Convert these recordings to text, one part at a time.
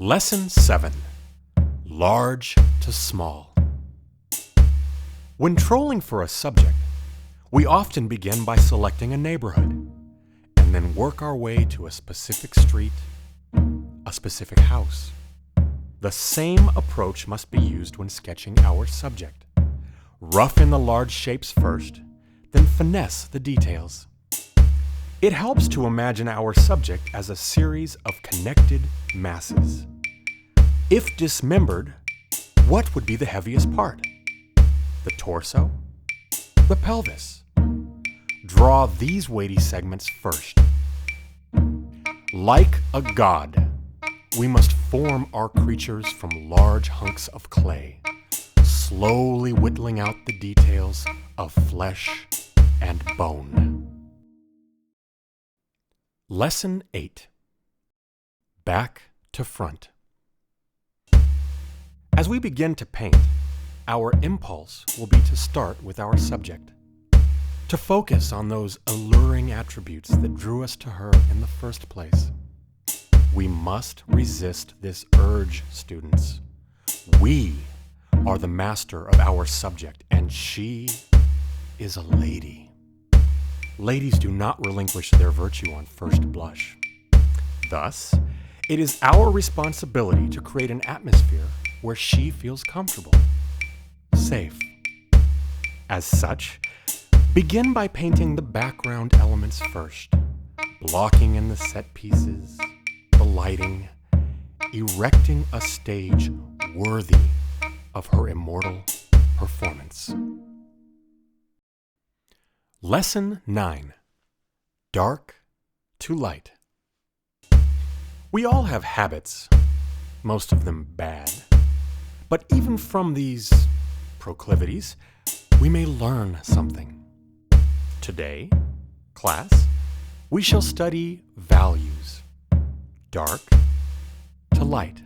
Lesson 7. Large to Small. When trolling for a subject, we often begin by selecting a neighborhood and then work our way to a specific street, a specific house. The same approach must be used when sketching our subject. Rough in the large shapes first, then finesse the details. It helps to imagine our subject as a series of connected masses. If dismembered, what would be the heaviest part? The torso? The pelvis? Draw these weighty segments first. Like a god, we must form our creatures from large hunks of clay, slowly whittling out the details of flesh and bone. Lesson 8. Back to front. As we begin to paint, our impulse will be to start with our subject, to focus on those alluring attributes that drew us to her in the first place. We must resist this urge, students. We are the master of our subject, and she is a lady. Ladies do not relinquish their virtue on first blush. Thus, it is our responsibility to create an atmosphere where she feels comfortable, safe. As such, begin by painting the background elements first, blocking in the set pieces, the lighting, erecting a stage worthy of her immortal performance. Lesson 9. Dark to light. We all have habits, most of them bad. But even from these proclivities, we may learn something. Today, class, we shall study values. Dark to light.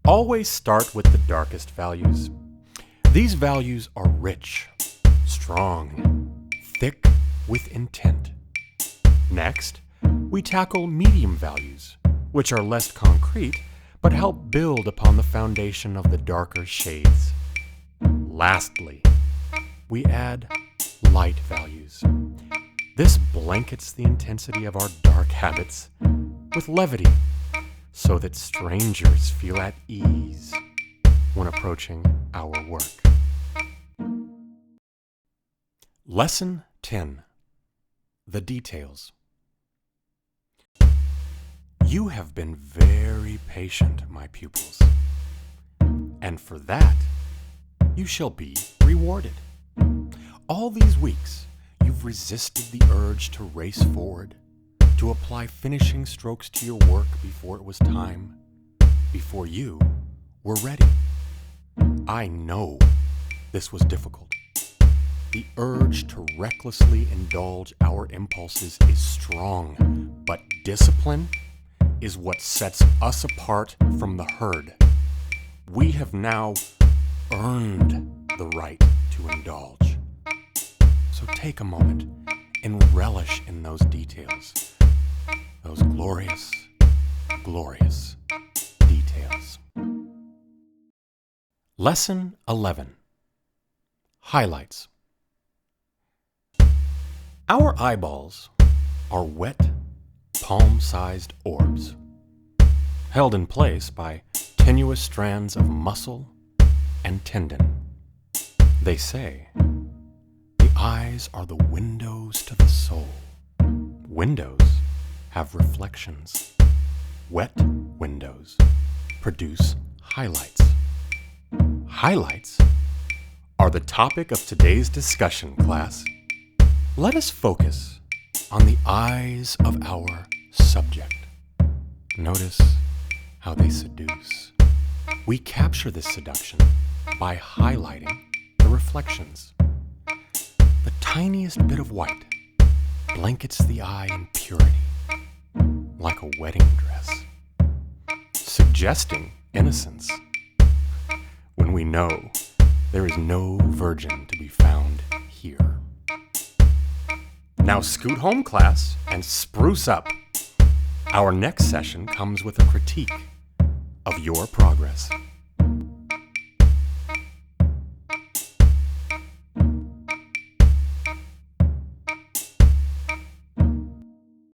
Always start with the darkest values. These values are rich, strong, thick with intent. Next, we tackle medium values, which are less concrete, but help build upon the foundation of the darker shades. Lastly, we add light values. This blankets the intensity of our dark habits with levity, so that strangers feel at ease when approaching our work. Lesson 10. The details. You have been very patient, my pupils, and for that, you shall be rewarded. All these weeks, you've resisted the urge to race forward, to apply finishing strokes to your work before it was time, before you were ready. I know this was difficult. The urge to recklessly indulge our impulses is strong, but discipline is what sets us apart from the herd. We have now earned the right to indulge. So take a moment and relish in those details, those glorious, glorious details. Lesson 11. Highlights. Our eyeballs are wet, palm-sized orbs, held in place by tenuous strands of muscle and tendon. They say, the eyes are the windows to the soul. Windows have reflections. Wet windows produce highlights. Highlights are the topic of today's discussion, class. Let us focus on the eyes of our subject. Notice how they seduce. We capture this seduction by highlighting the reflections. The tiniest bit of white blankets the eye in purity, like a wedding dress, suggesting innocence, when we know there is no virgin to be found here. Now scoot home, class, and spruce up. Our next session comes with a critique of your progress.